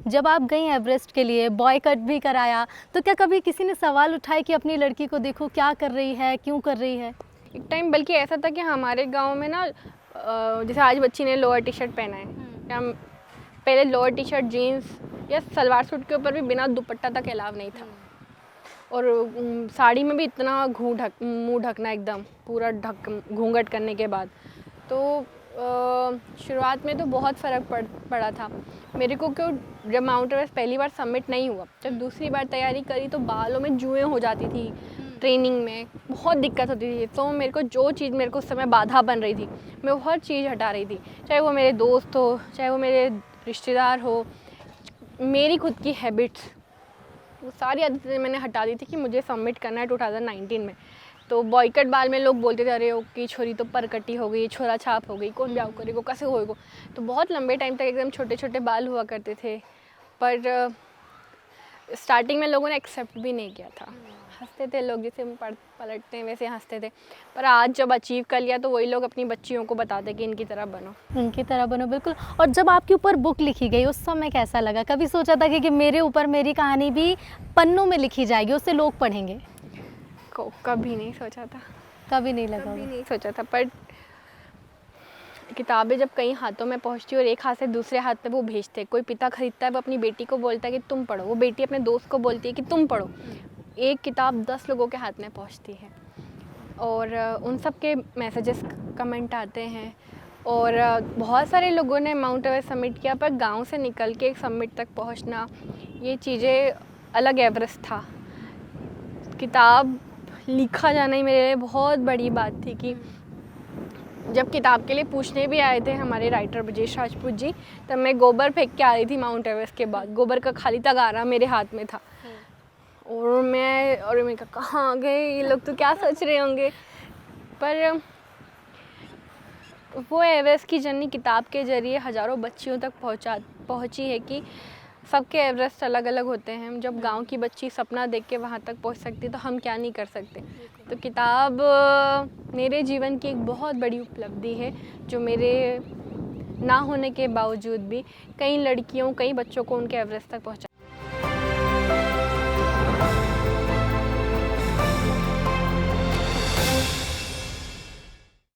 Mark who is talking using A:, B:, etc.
A: जब आप गई एवरेस्ट के लिए, बॉयकट भी कराया, तो क्या कभी किसी ने सवाल उठाए कि अपनी लड़की को देखो क्या कर रही है, क्यों कर रही है?
B: एक टाइम बल्कि ऐसा था कि हमारे गांव में ना जैसे आज बच्ची ने लोअर टी शर्ट पहना है, या पहले लोअर टी शर्ट जीन्स या सलवार सूट के ऊपर भी बिना दुपट्टा तक अलाव नहीं था। और साड़ी में भी इतना मुँह ढकना, एकदम पूरा घूंघट करने के बाद। तो शुरुआत में तो बहुत फ़र्क पड़ा था मेरे को। क्यों, जब माउंट एवरेस्ट पहली बार सबमिट नहीं हुआ, जब दूसरी बार तैयारी करी तो बालों में जुएँ हो जाती थी, ट्रेनिंग में बहुत दिक्कत होती थी। तो मेरे को जो चीज़ मेरे को उस समय बाधा बन रही थी, मैं वो हर चीज़ हटा रही थी, चाहे वो मेरे दोस्त हो, चाहे वो मेरे रिश्तेदार हो, मेरी खुद की हैबिट्स, वो सारी आदतें मैंने हटा दी थी कि मुझे सबमिट करना है 2019 में। तो बॉयकट बाल में लोग बोलते थे, अरे ओ की छोरी तो परकटी हो गई, छोरा छाप हो गई, कौन ब्याह करेगा, कैसे होएगा। तो बहुत लंबे टाइम तक एकदम छोटे छोटे बाल हुआ करते थे, पर स्टार्टिंग में लोगों ने एक्सेप्ट भी नहीं किया था। हंसते थे लोग, जैसे पलटते हैं वैसे हंसते थे। पर आज जब अचीव कर लिया तो वही लोग अपनी बच्चियों को बताते कि इनकी तरह बनो,
A: उनकी तरह बनो, बिल्कुल। और जब आपके ऊपर बुक लिखी गई उस समय कैसा लगा? कभी सोचा था कि मेरे ऊपर मेरी कहानी भी पन्नों में लिखी जाएगी, उससे लोग पढ़ेंगे?
B: कभी नहीं सोचा था,
A: कभी नहीं लगा?
B: कभी नहीं सोचा था। पर किताबें जब कई हाथों में पहुंचती और एक हाथ से दूसरे हाथ पे वो भेजते, कोई पिता खरीदता है, वो अपनी बेटी को बोलता है कि तुम पढ़ो, वो बेटी अपने दोस्त को बोलती है कि तुम पढ़ो, एक किताब 10 लोगों के हाथ में पहुंचती है। और उन सब के मैसेजेस, कमेंट आते हैं। और बहुत सारे लोगों ने माउंट एवरेस्ट सबमिट किया, पर गांव से निकल के एक सबमिट तक पहुंचना, ये चीज़ें अलग एवरेस्ट था। किताब लिखा जाना ही मेरे लिए बहुत बड़ी बात थी। कि जब किताब के लिए पूछने भी आए थे हमारे राइटर ब्रजेश राजपूत जी, तब मैं गोबर फेंक के आ रही थी माउंट एवरेस्ट के बाद, गोबर का खाली तगारा मेरे हाथ में था। और मैं कहाँ आ गए ये लोग, तो क्या सोच रहे होंगे। पर वो एवरेस्ट की जर्नी किताब के ज़रिए हज़ारों बच्चियों तक पहुँची है कि सबके एवरेस्ट अलग अलग होते हैं। जब गांव की बच्ची सपना देख के वहाँ तक पहुँच सकती तो हम क्या नहीं कर सकते। तो किताब मेरे जीवन की एक बहुत बड़ी उपलब्धि है, जो मेरे ना होने के बावजूद भी कई लड़कियों, कई बच्चों को उनके एवरेस्ट तक पहुँचा।